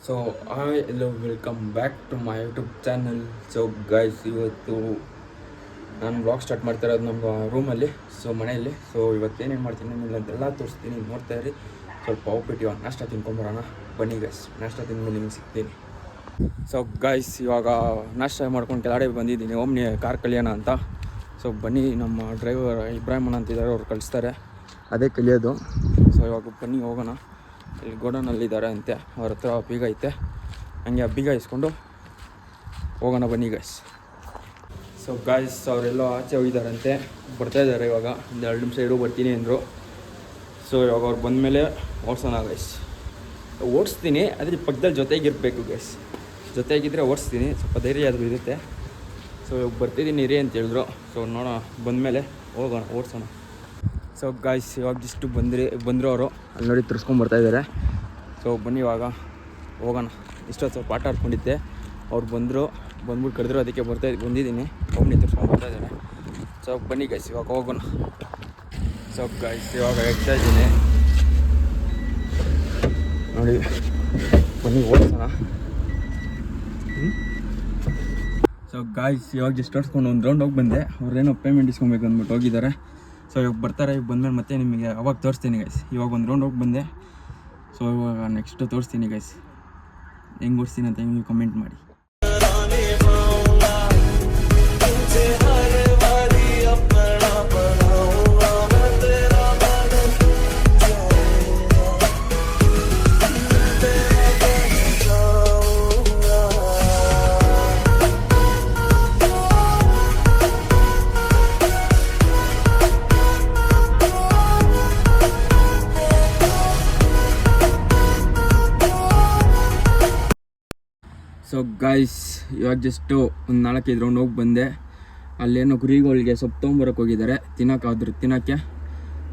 So hi hello welcome back to my YouTube channel. So guys, ಇವತ್ತು ನಾನು vlog start ಮಾಡ್ತಾ ಇರೋದು ನಮ್ಮ ರೂಮಲ್ಲಿ, ಸೊ ಮನೆಯಲ್ಲಿ. ಸೊ ಇವತ್ತು ಏನೇನು ಮಾಡ್ತೀನಿ ನಿಮ್ಮನ್ನೆಲ್ಲ ತೋರಿಸ್ತೀನಿ, ನೋಡ್ತಾ ಇರಿ. ಸ್ವಲ್ಪ ಉಪ್ಪಿಟ್ಟು ಇವಾಗ ನಾಷ್ಟ ತಿನ್ಕೊಂಬರೋಣ, ಬನ್ನಿ ಗೈಸ್. ನಾಷ್ಟ ತಿಂದ್ಮೇಲೆ ನಿಮ್ಗೆ ಸಿಗ್ತೀನಿ. ಸೊ ಗೈಸ್, ಇವಾಗ ನಾಷ್ಟ ಮಾಡ್ಕೊಂಡು ಕೆಳಗಡೆ ಬಂದಿದ್ದೀನಿ, ಓಮ್ನಿ ಕಾರ್ ಕಲಿಯೋಣ ಅಂತ. ಸೊ ಬನ್ನಿ, ನಮ್ಮ ಡ್ರೈವರ್ ಇಬ್ರಾಹಿಮನ್ ಅಂತಿದ್ದಾರೆ, ಅವ್ರು ಕಳಿಸ್ತಾರೆ, ಅದೇ ಕಲಿಯೋದು. ಸೊ ಇವಾಗ ಬನ್ನಿ ಹೋಗೋಣ. ಇಲ್ಲಿ ಗೋಡೌನಲ್ಲಿದ್ದಾರೆ ಅಂತೆ, ಅವ್ರ ಹತ್ರ ಬೀಗ ಐತೆ, ಹಂಗೆ ಆ ಬೀಗ ಇಸ್ಕೊಂಡು ಹೋಗೋಣ, ಬನ್ನಿ ಗೈಸ್. ಸೊ ಗಾಯ್ಸ್, ಅವರೆಲ್ಲೋ ಆಚೆ ಹೋಗಿದ್ದಾರಂತೆ, ಬರ್ತಾಯಿದ್ದಾರೆ ಇವಾಗ. ಒಂದು 2 ನಿಮಿಷ ಇಡು, ಬರ್ತೀನಿ ಅಂದರು. ಸೊ ಇವಾಗ ಅವ್ರು ಬಂದಮೇಲೆ ಓಡಿಸೋಣ ಗೈಸ್. ಓಡಿಸ್ತೀನಿ, ಅದ್ರ ಪಕ್ಕದಲ್ಲಿ ಜೊತೆಗಿರಬೇಕು ಗೈಸ್. ಜೊತೆಗಿದ್ದರೆ ಓಡಿಸ್ತೀನಿ, ಸ್ವಲ್ಪ ಧೈರ್ಯ ಆದರೂ ಇರುತ್ತೆ. ಸೊ ಇವಾಗ ಬರ್ತಿದ್ದೀನಿ ಇರಿ ಅಂತ ಹೇಳಿದ್ರು. ಸೊ ನೋಡೋಣ, ಬಂದಮೇಲೆ ಹೋಗೋಣ, ಓಡಿಸೋಣ. ಸೊ ಗಾಯ್ಸ್, ಇವಾಗ ಜಸ್ಟ್ ಬಂದರು ಅವರು, ಅಲ್ಲಿ ನೋಡಿ ತರಿಸ್ಕೊಂಬರ್ತಾಯಿದ್ದಾರೆ. ಸೊ ಬನ್ನಿ ಇವಾಗ ಹೋಗೋಣ. ಇಷ್ಟೊತ್ತು ಸ್ವಲ್ಪ ಆಟ ಆಡ್ಕೊಂಡಿದ್ದೆ, ಅವ್ರು ಬಂದ್ಬಿಟ್ಟು ಕರೆದ್ರು, ಅದಕ್ಕೆ ಬಂದಿದ್ದೀನಿ. ಒಮ್ಮೆ ತರಿಸ್ಕೊಂಬರ್ತಾಯಿದ್ದಾರೆ. ಸೊ ಬನ್ನಿ ಗೈಸ್, ಇವಾಗ ಹೋಗೋಣ. ಸೊ ಗೈಸ್, ಇವಾಗ ಎಕ್ತಾ ಇದ್ದೀನಿ ನೋಡಿ, ಬನ್ನಿ ಓಡಿಸೋಣ. ಸೊ ಗಾಯ್ಸ್, ಇವಾಗ ಜಸ್ಟ್ ಓಡಿಸ್ಕೊಂಡು ಒಂದು ರೌಂಡ್ ಹೋಗಿ ಬಂದೆ. ಅವ್ರೇನೋ ಪೇಮೆಂಟ್ ಇಸ್ಕೊಬೇಕು ಅಂದ್ಬಿಟ್ಟು ಹೋಗಿದ್ದಾರೆ. ಸೊ ಇವಾಗ ಬರ್ತಾರೆ, ಈಗ ಬಂದಮೇಲೆ ಮತ್ತೆ ನಿಮಗೆ ಅವಾಗ ತೋರಿಸ್ತೀನಿ ಗೈಸ್. ಇವಾಗ ಒಂದು ರೌಂಡ್ ಹೋಗಿ ಬಂದೆ. ಸೊ ಇವಾಗ ನೆಕ್ಸ್ಟ್ ತೋರಿಸ್ತೀನಿ ಗೈಸ್, ಹೆಂಗೆ ಓಡಿಸ್ತೀನಿ ಅಂತ ನೀವು ಕಮೆಂಟ್ ಮಾಡಿ. ಸೊ ಗಾಯ್ಸ್, ಇವಾಗ ಜಸ್ಟು ಒಂದು 4-5 ರೌಂಡ್ ಹೋಗಿ ಬಂದೆ. ಅಲ್ಲೇನೋ ಕುರಿಗಳಿಗೆ ಸೊಪ್ಪು ತೊಗೊಂಬರಕ್ಕೆ ಹೋಗಿದ್ದಾರೆ, ತಿನ್ನೋಕ್ಕೆ.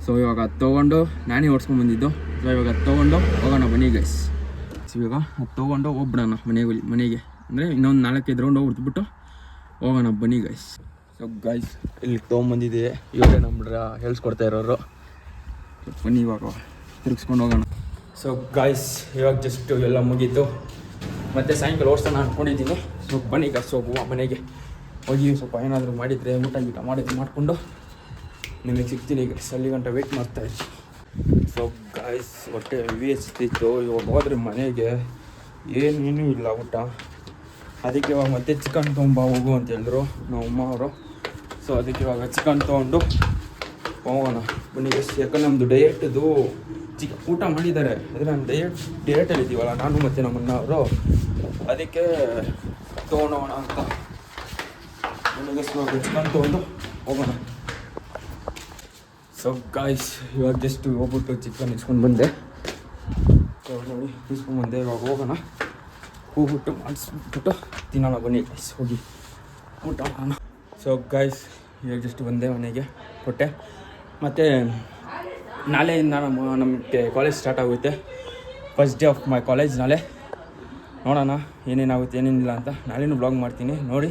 ಸೊ ಇವಾಗ ಅದು ತೊಗೊಂಡು ನಾನೇ ಓಡಿಸ್ಕೊಂಡ್ಬಂದಿದ್ದು. ಸೊ ಇವಾಗ ಅದು ತೊಗೊಂಡು ಹೋಗೋಣ, ಬನ್ನಿ ಗೈಸ್. ಇವಾಗ ಅದು ತೊಗೊಂಡು ಹೋಗ್ಬಿಡೋಣ ಮನೆಗೆ, ಅಂದರೆ ಇನ್ನೊಂದು 4-5 ರೌಂಡ್ ಹೋಗ್ಬಿಟ್ಬಿಟ್ಟು ಹೋಗೋಣ, ಬನ್ನಿ ಗೈಸ್. ಸೊ ಗಾಯ್ಸ್, ಇಲ್ಲಿ ತೊಗೊಂಬಂದಿದ್ದೆ, ಇವಾಗ ನಮ್ಮ ಹೇಳ್ಸ್ಕೊಡ್ತಾ ಇರೋರು. ಬನ್ನಿ ಇವಾಗ ತಿರುಗಿಸ್ಕೊಂಡು ಹೋಗೋಣ. ಸೊ ಗಾಯ್ಸ್, ಇವಾಗ ಜಸ್ಟು ಎಲ್ಲ ಮುಗೀತು, ಮತ್ತು ಸಾಯಂಕಾಲ ಓಡಿಸೋಣ ಅಂದ್ಕೊಂಡಿದ್ದೀನಿ. ಸೊ ಬನ್ನಿ ಗೈಸ್, ಹೋಗುವ ಮನೆಗೆ. ಹೋಗಿ ಸ್ವಲ್ಪ ಏನಾದರೂ ಮಾಡಿದರೆ ಊಟ ಮಾಡಿಕೊಂಡು ನಿಮಗೆ ಸಿಗ್ತೀನಿ ಗೈಸ್. ಅಲ್ಲಿ ಗಂಟೆ ವೆಯ್ಟ್ ಮಾಡ್ತಾಯಿದ್ದೆ. ಸೊ ಗಾಯ್ಸ್, ಹೊಟ್ಟೆ ಹೆವಿ ಹಚ್ತಿತ್ತು. ಇವಾಗ ಹೋದ್ರೆ ಮನೆಗೆ ಏನೇನೂ ಇಲ್ಲ ಊಟ, ಅದಕ್ಕೆ ಇವಾಗ ಮತ್ತೆ ಚಿಕನ್ ಹೋಗು ಅಂತ ಹೇಳಿದ್ರು ನಮ್ಮ ಅಮ್ಮ ಅವರು. ಸೊ ಅದಕ್ಕೆ ಇವಾಗ ಚಿಕನ್ ತೊಗೊಂಡು ಹೋಗೋಣ, ಬನ್ನಿ ಗೈಸ್. ಯಾಕಂದ್ರೆ ನಮ್ಮದು ಡಯೆಟ್ದು ಊಟ ಮಾಡಿದ್ದಾರೆ, ಆದರೆ ನಾನು ಡಯೆಟಲ್ಲಿ ಇದ್ದೀವಲ್ಲ ನಾನು ಮತ್ತು ನಮ್ಮನ್ನ ಅವರು, ಅದಕ್ಕೆ ತೊಗೊಂಡೋಗೋಣ ಅಂತ ಚಿಕನ್ ತೊಗೊಂಡು ಹೋಗೋಣ. ಸೊ ಗಾಯ್ಸ್, ಇವಾಗ ಜಸ್ಟ್ ಹೋಗ್ಬಿಟ್ಟು ಚಿಕನ್ ಇಸ್ಕೊಂಡು ಬಂದೆ. ಸೊ ನೋಡಿ ಇಸ್ಕೊಂಡ್ಬಂದೆ, ಇವಾಗ ಹೋಗ್ಬಿಟ್ಟು ಮಾಡಿಸ್ಬಿಟ್ಟು ತಿನ್ನೋಣ, ಬನ್ನಿ ಗೈಸ್. ಹೋಗಿ ಊಟ ಮಾಡೋಣ. ಸೊ ಗಾಯ್ಸ್, ಇವಾಗ ಜಸ್ಟ್ ಬಂದೆ ಮನೆಗೆ, ಕೊಟ್ಟೆ. ಮತ್ತು ನಾಳೆಯಿಂದ ನಮಗೆ ಕಾಲೇಜ್ ಸ್ಟಾರ್ಟ್ ಆಗುತ್ತೆ. First day of my college ನಾಳೆ. ನೋಡೋಣ ಏನೇನಾಗುತ್ತೆ ಏನೇನಿಲ್ಲ ಅಂತ. ನಾಳೆನೂ ವ್ಲಾಗ್ ಮಾಡ್ತೀನಿ, ನೋಡಿ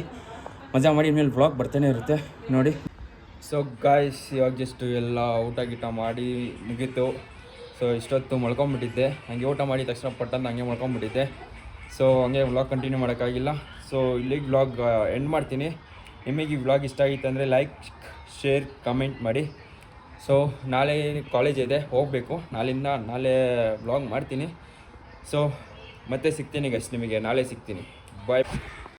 ಮಜಾ ಮಾಡಿ. ಮೇಲೆ ವ್ಲಾಗ್ ಬರ್ತಾನೆ ಇರುತ್ತೆ ನೋಡಿ. ಸೊ ಗಾಯ್ಸ್, ಇವಾಗ ಜಸ್ಟ್ ಎಲ್ಲ ಊಟ ಮಾಡಿ ಮುಗೀತು. ಸೊ ಇಷ್ಟೊತ್ತು ಮಲ್ಕೊಂಬಿಟ್ಟಿದ್ದೆ, ಹಂಗೆ ಊಟ ಮಾಡಿ ತಕ್ಷಣ ಪಟ್ಟಂತ ಹಂಗೆ ಮಲ್ಕೊಂಬಿಟ್ಟಿದ್ದೆ. ಸೊ ಹಂಗೆ ವ್ಲಾಗ್ ಕಂಟಿನ್ಯೂ ಮಾಡೋಕ್ಕಾಗಿಲ್ಲ. ಸೊ ಇಲ್ಲಿಗೆ ವ್ಲಾಗ್ ಎಂಡ್ ಮಾಡ್ತೀನಿ. ನಿಮಗೆ ಈ ವ್ಲಾಗ್ ಇಷ್ಟ ಆಗಿತ್ತು ಅಂದರೆ ಲೈಕ್, ಶೇರ್, ಕಮೆಂಟ್ ಮಾಡಿ. ಸೊ ನಾಳೆ ಕಾಲೇಜ್ ಇದೆ, ಹೋಗಬೇಕು. ನಾಳೆ ವ್ಲಾಗ್ ಮಾಡ್ತೀನಿ. ಸೊ ಮತ್ತೆ ಸಿಗ್ತೀನಿ ಗೈಸ್, ನಿಮಗೆ ನಾಳೆ ಸಿಗ್ತೀನಿ. ಬಾಯ್.